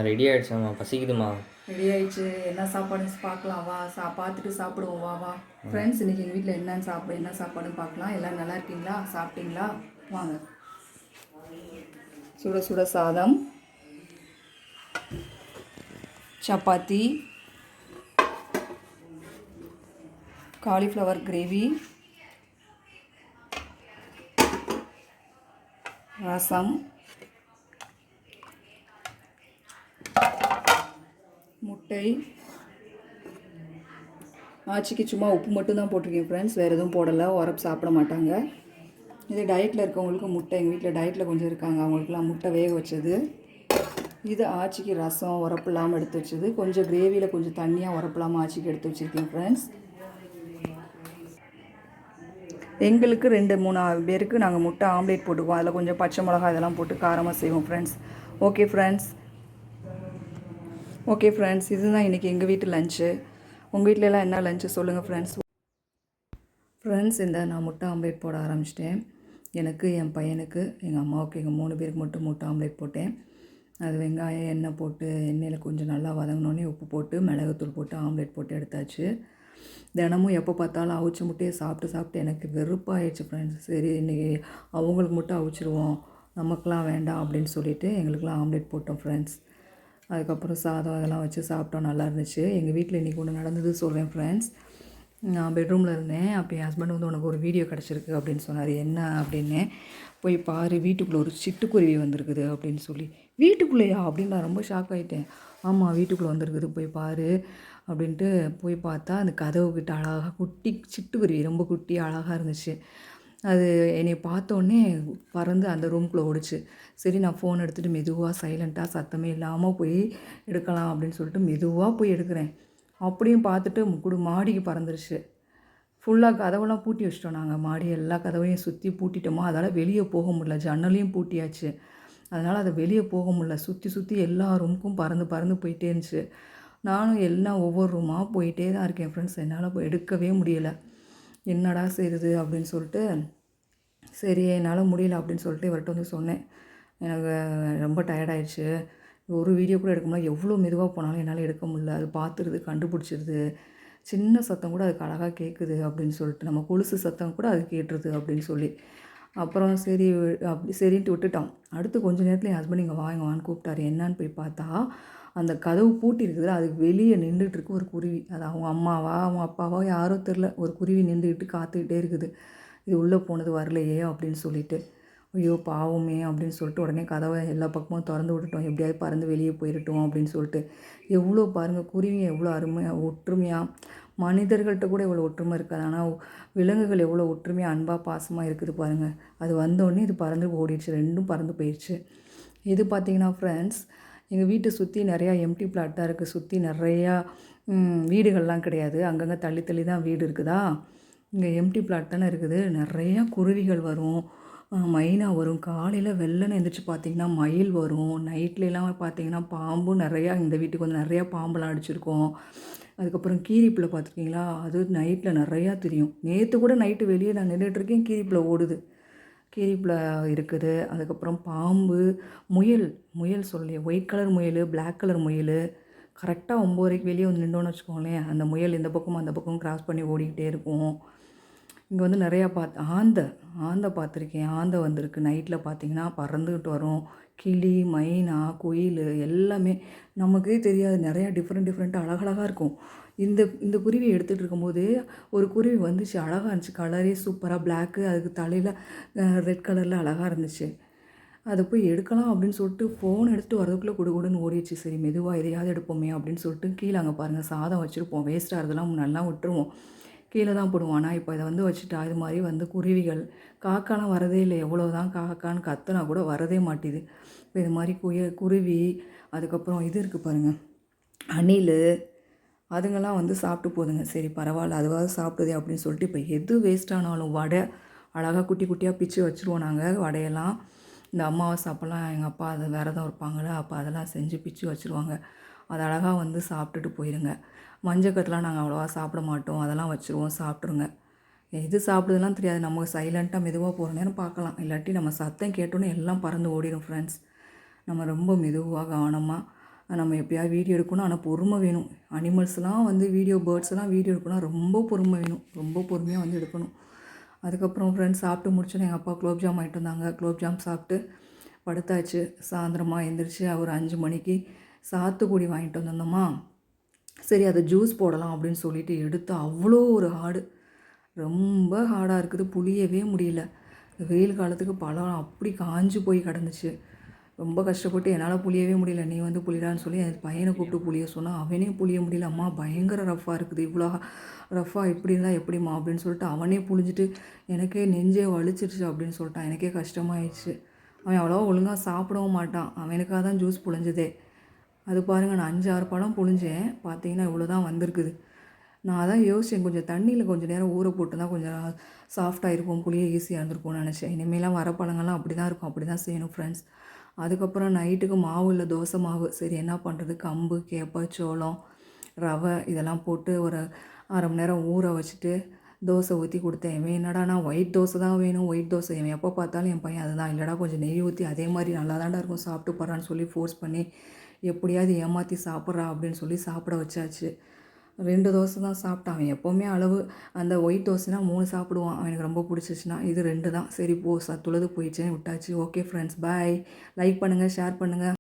Ready ஆகிடுச்சாம்மா, பசிக்குதுமா. Ready ஆயிடுச்சு. என்ன சாப்பாடுன்னு பார்க்கலாம் வா. பார்த்துட்டு சாப்பிடுவோம் வா வா. ஃப்ரெண்ட்ஸ், இன்றைக்கி எங்கள் வீட்டில் என்ன சாப்பாடுன்னு பார்க்கலாம். எல்லோரும் நல்லா இருக்கீங்களா? சாப்பிட்டீங்களா? வாங்க. சுட சுட சாதம், சப்பாத்தி, காலிஃப்ளவர் கிரேவி, ரசம், முட்டை. ஆச்சிக்கு சும்மா உப்பு மட்டும்தான் போட்டிருக்கேன் ஃப்ரெண்ட்ஸ், வேறு எதுவும் போடலை. உரப்பு சாப்பிட மாட்டாங்க. இது டயட்டில் இருக்கவங்களுக்கு முட்டை. எங்கள் வீட்டில் டயட்டில் கொஞ்சம் இருக்காங்க, அவங்களுக்குலாம் முட்டை வேக வச்சது. இது ஆச்சிக்கு ரசம் உரப்பு இல்லாமல் எடுத்து வச்சது. கொஞ்சம் கிரேவியில் கொஞ்சம் தண்ணியாக உரப்பு இல்லாமல் ஆச்சிக்கு எடுத்து வச்சுருக்கேன் ஃப்ரெண்ட்ஸ். எங்களுக்கு 2-3 பேருக்கு நாங்கள் முட்டை ஆம்லேட் போட்டுக்குவோம். அதில் கொஞ்சம் பச்சை மிளகா இதெல்லாம் போட்டு காரமாக செய்வோம் ஃப்ரெண்ட்ஸ். ஓகே ஃப்ரெண்ட்ஸ், இதுதான் இன்றைக்கி எங்கள் வீட்டு லஞ்சு. உங்கள் வீட்டிலலாம் என்ன லஞ்சு சொல்லுங்கள் ஃப்ரெண்ட்ஸ். இந்த நான் முட்டை ஆம்லேட் போட ஆரம்பிச்சிட்டேன். எனக்கு, என் பையனுக்கு, எங்கள் அம்மாவுக்கு, எங்கள் 3 பேருக்கு மட்டும் முட்டை ஆம்லேட் போட்டேன். அது வெங்காயம் எண்ணெய் போட்டு எண்ணெயில் கொஞ்சம் நல்லா வதங்கினோடனே உப்பு போட்டு மிளகுத்தூள் போட்டு ஆம்லேட் போட்டு எடுத்தாச்சு. தினமும் எப்போ பார்த்தாலும் அவிச்ச முட்டையை சாப்பிட்டு எனக்கு வெறுப்பாகிடுச்சு ஃப்ரெண்ட்ஸ். சரி, இன்றைக்கி அவங்களுக்கு மட்டும் அவிச்சிருவோம், நமக்கெலாம் வேண்டாம் அப்படின்னு சொல்லிவிட்டு எங்களுக்கெலாம் ஆம்லேட் போட்டோம் ஃப்ரெண்ட்ஸ். அதுக்கப்புறம் சாதம் அதெல்லாம் வச்சு சாப்பிட்டோம், நல்லா இருந்துச்சு. எங்கள் வீட்டில் இன்றைக்கி ஒன்று நடந்தது சொல்கிறேன் ஃப்ரெண்ட்ஸ். நான் பெட்ரூமில் இருந்தேன். அப்போ என் ஹஸ்பண்ட் வந்து உனக்கு ஒரு வீடியோ கிடச்சிருக்கு அப்படின்னு சொன்னார். என்ன அப்படின்னு, போய் பாரு வீட்டுக்குள்ளே ஒரு சிட்டுக்குருவி வந்திருக்குது அப்படின்னு சொல்லி. வீட்டுக்குள்ளேயா அப்படின்னு நான் ரொம்ப ஷாக் ஆகிட்டேன். ஆமாம், வீட்டுக்குள்ளே வந்திருக்குது, போய் பாரு அப்படின்ட்டு போய் பார்த்தா அந்த கதவுக்கிட்ட அழகாக குட்டி சிட்டுக்குருவி, ரொம்ப குட்டி அழகாக இருந்துச்சு. அது என்னை பார்த்தோன்னே பறந்து அந்த ரூம்குள்ளே ஓடிச்சு. சரி, நான் ஃபோன் எடுத்துகிட்டு மெதுவாக சைலண்ட்டாக சத்தமே இல்லாமல் போய் எடுக்கலாம் அப்படின்னு சொல்லிட்டு மெதுவாக போய் எடுக்கிறேன். அப்படியும் பார்த்துட்டு மாடிக்கு பறந்துருச்சு. ஃபுல்லாக கதவெல்லாம் பூட்டி வச்சிட்டோம் நாங்கள். மாடி எல்லா கதவையும் சுற்றி பூட்டிட்டோமா, அதால் வெளியே போக முடியல. ஜன்னலையும் பூட்டியாச்சு. அதனால் அதை வெளியே போக முடியல. சுற்றி எல்லா ரூமுக்கும் பறந்து போயிட்டே இருந்துச்சு. நானும் எல்லாம் ஒவ்வொரு ரூமாக போயிட்டே தான் இருக்கேன் ஃப்ரெண்ட்ஸ். என்னால் எடுக்கவே முடியலை. என்னடா செய்யுது அப்படின்னு சொல்லிட்டு, சரி என்னால் முடியல அப்படின்னு சொல்லிட்டு இவர்கிட்ட வந்து சொன்னேன். எனக்கு ரொம்ப டயர்டாயிடுச்சு, ஒரு வீடியோ கூட எடுக்க முடியல, எவ்வளோ மெதுவாக போனாலும் என்னால் எடுக்க முடியல, அது பார்த்துருது, கண்டுபிடிச்சிருது, சின்ன சத்தம் கூட அதுக்கு அழகாக கேட்குது அப்படின்னு சொல்லிட்டு, நம்ம கொலுசு சத்தம் கூட அது கேட்டுருது அப்படின்னு சொல்லி. அப்புறம் சரி சரின்ட்டு விட்டுட்டோம். அடுத்து கொஞ்சம் நேரத்தில் என் ஹஸ்பண்ட் இங்கே வான்னு கூப்பிட்டாரு. என்னான்னு போய் பார்த்தா, அந்த கதவு பூட்டி இருக்குது, அதுக்கு வெளியே நின்றுட்டுருக்கு ஒரு குருவி. அது அவங்க அம்மாவா அவங்க அப்பாவா யாரோ தெரில, ஒரு குருவி நின்றுக்கிட்டு காத்துக்கிட்டே இருக்குது. இது உள்ளே போனது வரலையே அப்படின்னு சொல்லிட்டு. ஐயோ பாவமே அப்படின்னு சொல்லிட்டு உடனே கதவை எல்லா பக்கமும் திறந்து விட்டுட்டோம். எப்படியாவது பறந்து வெளியே போயிடட்டும் அப்படின்னு சொல்லிட்டு. எவ்வளோ பாருங்கள், குருவிங்க எவ்வளோ அருமையாக ஒற்றுமையாக, மனிதர்கள்ட்ட கூட எவ்வளோ ஒற்றுமை இருக்காது, ஆனால் விலங்குகள் எவ்வளோ ஒற்றுமையாக அன்பாக பாசமாக இருக்குது பாருங்கள். அது வந்தோடனே இது பறந்து ஓடிடுச்சு, ரெண்டும் பறந்து போயிடுச்சு. இது பார்த்திங்கன்னா ஃப்ரெண்ட்ஸ், எங்கள் வீட்டை சுற்றி நிறையா எம்டி பிளாட் தான் இருக்குது. சுற்றி நிறையா வீடுகள்லாம் கிடையாது, அங்கங்கே தள்ளி தான் வீடு இருக்குதா. இங்கே எம்டி பிளாட் தானே இருக்குது. நிறையா குருவிகள் வரும், மைனா வரும். காலையில் வெள்ளனை எழுந்திரிச்சு பார்த்திங்கன்னா மயில் வரும். நைட்லலாம் பார்த்திங்கன்னா பாம்பும் நிறையா, இந்த வீட்டுக்கு வந்து நிறையா பாம்பெலாம் அடிச்சிருக்கோம். அதுக்கப்புறம் கீரிப்பிள்ளை பார்த்துருக்கீங்களா, அது நைட்டில் நிறையா தெரியும். நேற்று கூட நைட்டு வெளியே நான் நின்றுட்டுருக்கேன், கீரிப்பிள்ளை ஓடுது, கீரிப்பிள்ளை இருக்குது. அதுக்கப்புறம் பாம்பு, முயல் சொல்லி ஒயிட் கலர் முயல், பிளாக் கலர் முயல். கரெக்டாக 9:30 வெளியே வந்து நின்றோன்னு வச்சுக்கோங்களேன், அந்த முயல் இந்த பக்கம் அந்த பக்கம் கிராஸ் பண்ணி ஓடிக்கிட்டே இருக்கும். இங்கே வந்து நிறையா ஆந்தை பார்த்துருக்கேன். ஆந்தை வந்திருக்கு நைட்டில் பார்த்திங்கன்னா, பறந்துக்கிட்டு வரும். கிளி, மைனா, குயில் எல்லாமே நமக்கே தெரியாது. நிறையா டிஃப்ரெண்ட்டாக அழகழகாக இருக்கும். இந்த குருவியை எடுத்துகிட்டு இருக்கும்போது ஒரு குருவி வந்துச்சு, அழகாக இருந்துச்சு, கலரே சூப்பராக பிளாக்கு, அதுக்கு தலையில் ரெட் கலரில் அழகாக இருந்துச்சு. அதை போய் எடுக்கலாம் அப்படின்னு சொல்லிட்டு ஃபோன் எடுத்துகிட்டு வரதுக்குள்ளே குடுன்னு ஓடிடுச்சு. சரி மெதுவாக எதையாவது எடுப்போமே அப்படின்னு சொல்லிட்டு கீழே அங்கே பாருங்கள் சாதம் வச்சுருப்போம், வேஸ்ட்டாக இருந்தெல்லாம் நல்லா விட்டுருவோம், கீழே தான் போடுவோம். ஆனால் இப்போ இதை வந்து வச்சுட்டா இது மாதிரி வந்து குருவிகள், காக்காலாம் வரதே இல்லை. எவ்வளோ தான் காக்கான்னு கத்துனா கூட வரதே மாட்டேது. இப்போ இது மாதிரி குருவி, அதுக்கப்புறம் இது இருக்குது பாருங்கள், அணில், அதுங்கெல்லாம் வந்து சாப்பிட்டு போதுங்க. சரி பரவாயில்ல, அதுவாவது சாப்பிடுதே அப்படின்னு சொல்லிட்டு இப்போ எது வேஸ்ட்டானாலும் வடை அழகாக குட்டி குட்டியாக பிச்சு வச்சுருவோம் நாங்கள். வடையெல்லாம் இந்த அமாவாசை அப்போல்லாம் எங்கள் அப்பா அது விரதம் இருப்பாங்களே, அப்போ அதெல்லாம் செஞ்சு பிச்சு வச்சுருவாங்க. அது அழகாக வந்து சாப்பிட்டுட்டு போயிடுங்க. மஞ்சக்கட்டெலாம் நாங்கள் அவ்வளோவா சாப்பிட மாட்டோம், அதெல்லாம் வச்சுருவோம், சாப்பிட்ருங்க. எது சாப்பிடுதுலாம் தெரியாது, நம்ம சைலண்ட்டாக மெதுவாக போகிற நேரம் பார்க்கலாம், இல்லாட்டி நம்ம சத்தம் கேட்டோன்னே எல்லாம் பறந்து ஓடிடும் ஃப்ரெண்ட்ஸ். நம்ம ரொம்ப மெதுவாக கவனமாக நம்ம எப்படியாவது வீடியோ எடுக்கணும். ஆனால் பொறுமை வேணும். அனிமல்ஸ்லாம் வந்து பேர்ட்ஸ்லாம் வீடியோ எடுக்கணும் ரொம்ப பொறுமை வேணும். ரொம்ப பொறுமையாக வந்து எடுக்கணும். அதுக்கப்புறம் ஃப்ரெண்ட்ஸ் சாப்பிட்டு முடிச்சோன்னே எங்கள் அப்பா குலோப்ஜாம் வாங்கிட்டு வந்தாங்க. குலோப்ஜாம் சாப்பிட்டு படுத்தாச்சு. சாயந்தரமா எழுந்திரிச்சு ஒரு 5 மணிக்கு சாத்துக்குடி வாங்கிட்டு வந்திருந்தோமா, சரி அதை ஜூஸ் போடலாம் அப்படின்னு சொல்லிட்டு எடுத்து அவ்வளோ ஒரு ஹார்டு, ரொம்ப ஹார்டாக இருக்குது. புளியவே முடியல. வெயில் காலத்துக்கு பழம் அப்படி காஞ்சு போய் கிடந்துச்சு. ரொம்ப கஷ்டப்பட்டு என்னால் புளியவே முடியல. நீ வந்து புளிடான்னு சொல்லி என் பையனை கூப்பிட்டு புளிய சொன்னால் அவனே புளிய முடியல. அம்மா பயங்கர ரஃப்பாக இருக்குது, இவ்வளோ ரஃப்பாக இப்படி இருந்தால் எப்படிம்மா அப்படின்னு சொல்லிட்டு அவனே புளிஞ்சிட்டு எனக்கே நெஞ்சே வலிச்சிருச்சு அப்படின்னு சொல்லிட்டான். எனக்கே கஷ்டமாயிடுச்சு. அவன் அவ்வளோவா ஒழுங்காக சாப்பிடவும் மாட்டான். அவனுக்காக தான் ஜூஸ் புழிஞ்சதே. அது பாருங்கள், நான் 5 6 பழம் புழிஞ்சேன். பார்த்தீங்கன்னா இவ்வளோ தான் வந்திருக்குது. நான் அதான் யோசித்தேன், கொஞ்சம் தண்ணியில் கொஞ்சம் நேரம் ஊற போட்டு தான் கொஞ்சம் சாஃப்டாக இருக்கும், புளிய ஈஸியாக இருந்திருக்கும்னு நினச்சேன். இனிமேலாம் வர பழங்கள்லாம் அப்படி தான் இருக்கும். அப்படி தான் செய்யணும் ஃப்ரெண்ட்ஸ். அதுக்கப்புறம் நைட்டுக்கு மாவு இல்லை, தோசை மாவு. சரி என்ன பண்ணுறது, கம்பு, கேப்பை, சோளம், ரவை இதெல்லாம் போட்டு ஒரு 1/2 மணி நேரம் ஊற வச்சுட்டு தோசை ஊற்றி கொடுத்தேன். இவன் என்னடானா ஒயிட் தோசை தான் வேணும், ஒயிட் தோசை. இவன் எப்போ பார்த்தாலும் என் பையன் அதுதான், இல்லைடா கொஞ்சம் நெய் ஊற்றி அதே மாதிரி நல்லா தாண்டா இருக்கும், சாப்பிட்டு போகிறான்னு சொல்லி ஃபோர்ஸ் பண்ணி எப்படியாவது ஏமாற்றி சாப்பிட்றா அப்படின்னு சொல்லி சாப்பிட வச்சாச்சு. 2 தோசை தான் சாப்பிட்டான். அவன் எப்போவுமே அளவு அந்த ஒயிட் தோசைனா 3 சாப்பிடுவான், அவனுக்கு ரொம்ப பிடிச்சிச்சுன்னா. இது 2 தான். சரி போ, சத்துள்ளது போயிடுச்சேன்னு விட்டாச்சு. ஓகே ஃப்ரெண்ட்ஸ், பாய். லைக் பண்ணுங்கள், ஷேர் பண்ணுங்கள்.